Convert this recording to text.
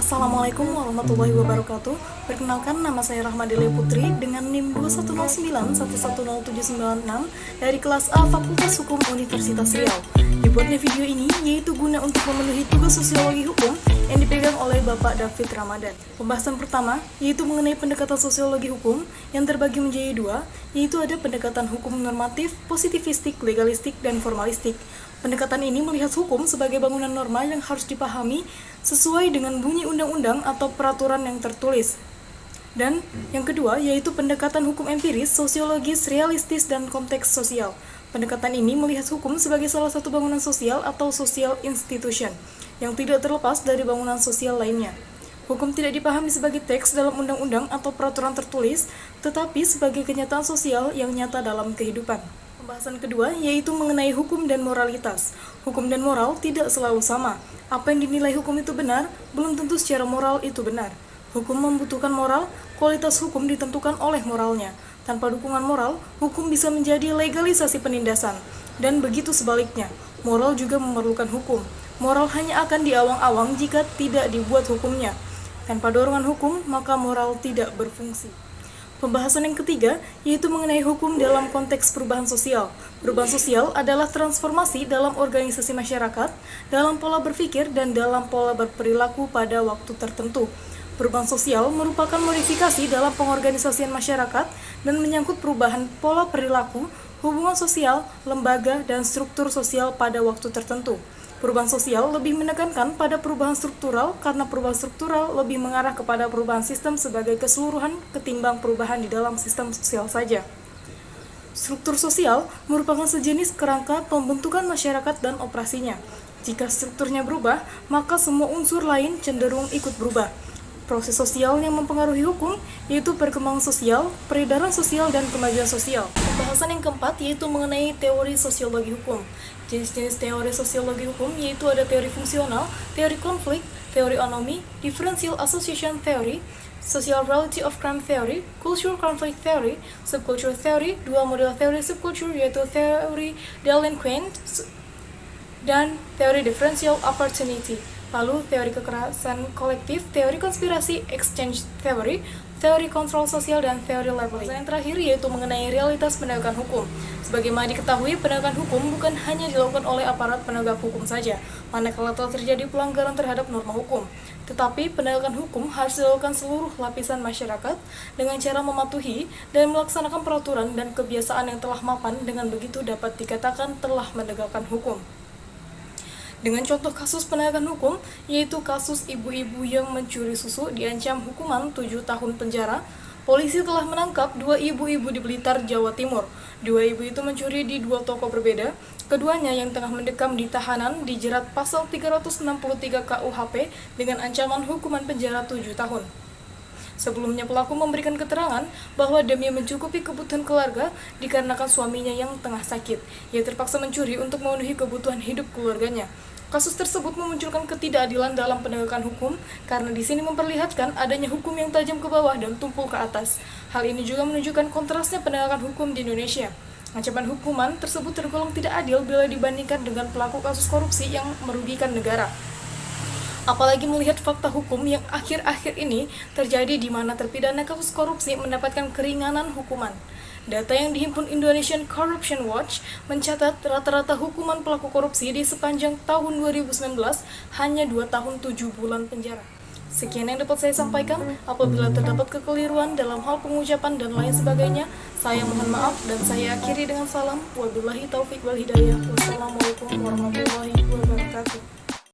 Assalamualaikum warahmatullahi wabarakatuh. Perkenalkan, nama saya Rahmadelia Putri dengan NIM 210911079 dari kelas A Fakultas Hukum Universitas Riau. Dibuatnya video ini yaitu guna untuk memenuhi tugas sosiologi hukum yang dipegang oleh Bapak David Ramadan. Pembahasan pertama yaitu mengenai pendekatan sosiologi hukum yang terbagi menjadi dua, yaitu ada pendekatan hukum normatif, positivistik, legalistik, dan formalistik. Pendekatan ini melihat hukum sebagai bangunan norma yang harus dipahami sesuai dengan bunyi undang-undang atau peraturan yang tertulis. Dan yang kedua yaitu pendekatan hukum empiris, sosiologis, realistis, dan konteks sosial. Pendekatan ini melihat hukum sebagai salah satu bangunan sosial atau social institution yang tidak terlepas dari bangunan sosial lainnya. Hukum tidak dipahami sebagai teks dalam undang-undang atau peraturan tertulis, tetapi sebagai kenyataan sosial yang nyata dalam kehidupan. Pembahasan kedua yaitu mengenai hukum dan moralitas. Hukum dan moral tidak selalu sama. Apa yang dinilai hukum itu benar, belum tentu secara moral itu benar. Hukum membutuhkan moral, kualitas hukum ditentukan oleh moralnya. Tanpa dukungan moral, hukum bisa menjadi legalisasi penindasan. Dan begitu sebaliknya, moral juga memerlukan hukum. Moral hanya akan diawang-awang jika tidak dibuat hukumnya. Tanpa dorongan hukum, maka moral tidak berfungsi. Pembahasan yang ketiga yaitu mengenai hukum dalam konteks perubahan sosial. Perubahan sosial adalah transformasi dalam organisasi masyarakat, dalam pola berpikir, dan dalam pola berperilaku pada waktu tertentu. Perubahan sosial merupakan modifikasi dalam pengorganisasian masyarakat dan menyangkut perubahan pola perilaku, hubungan sosial, lembaga, dan struktur sosial pada waktu tertentu. Perubahan sosial lebih menekankan pada perubahan struktural karena perubahan struktural lebih mengarah kepada perubahan sistem sebagai keseluruhan ketimbang perubahan di dalam sistem sosial saja. Struktur sosial merupakan sejenis kerangka pembentukan masyarakat dan operasinya. Jika strukturnya berubah, maka semua unsur lain cenderung ikut berubah. Proses sosial yang mempengaruhi hukum yaitu perkembangan sosial, peredaran sosial, dan kemajuan sosial. Pembahasan yang keempat yaitu mengenai teori sosiologi hukum. Jenis-jenis teori sosiologi hukum yaitu ada teori fungsional, teori konflik, teori anomi, differential association theory, social reality of crime theory, cultural conflict theory, subculture theory, dua model teori subculture yaitu teori delinquent dan teori differential opportunity. Lalu teori kekerasan kolektif, teori konspirasi, exchange theory, teori kontrol sosial, dan teori labeling. Yang terakhir yaitu mengenai realitas penegakan hukum. Sebagaimana diketahui, penegakan hukum bukan hanya dilakukan oleh aparat penegak hukum saja, manakala telah terjadi pelanggaran terhadap norma hukum. Tetapi penegakan hukum harus dilakukan seluruh lapisan masyarakat dengan cara mematuhi dan melaksanakan peraturan dan kebiasaan yang telah mapan, dengan begitu dapat dikatakan telah menegakkan hukum. Dengan contoh kasus penegakan hukum, yaitu kasus ibu-ibu yang mencuri susu diancam hukuman 7 tahun penjara, polisi telah menangkap dua ibu-ibu di Blitar, Jawa Timur. Dua ibu itu mencuri di dua toko berbeda. Keduanya yang tengah mendekam di tahanan dijerat pasal 363 KUHP dengan ancaman hukuman penjara 7 tahun. Sebelumnya pelaku memberikan keterangan bahwa demi mencukupi kebutuhan keluarga dikarenakan suaminya yang tengah sakit, ia terpaksa mencuri untuk memenuhi kebutuhan hidup keluarganya. Kasus tersebut memunculkan ketidakadilan dalam penegakan hukum karena di sini memperlihatkan adanya hukum yang tajam ke bawah dan tumpul ke atas. Hal ini juga menunjukkan kontrasnya penegakan hukum di Indonesia. Ancaman hukuman tersebut tergolong tidak adil bila dibandingkan dengan pelaku kasus korupsi yang merugikan negara. Apalagi melihat fakta hukum yang akhir-akhir ini terjadi di mana terpidana kasus korupsi mendapatkan keringanan hukuman. Data yang dihimpun Indonesian Corruption Watch mencatat rata-rata hukuman pelaku korupsi di sepanjang tahun 2019 hanya 2 tahun 7 bulan penjara. Sekian yang dapat saya sampaikan. Apabila terdapat kekeliruan dalam hal pengucapan dan lain sebagainya, saya mohon maaf dan saya akhiri dengan salam. Wabillahi taufiq wal hidayah. Wassalamualaikum warahmatullahi wabarakatuh.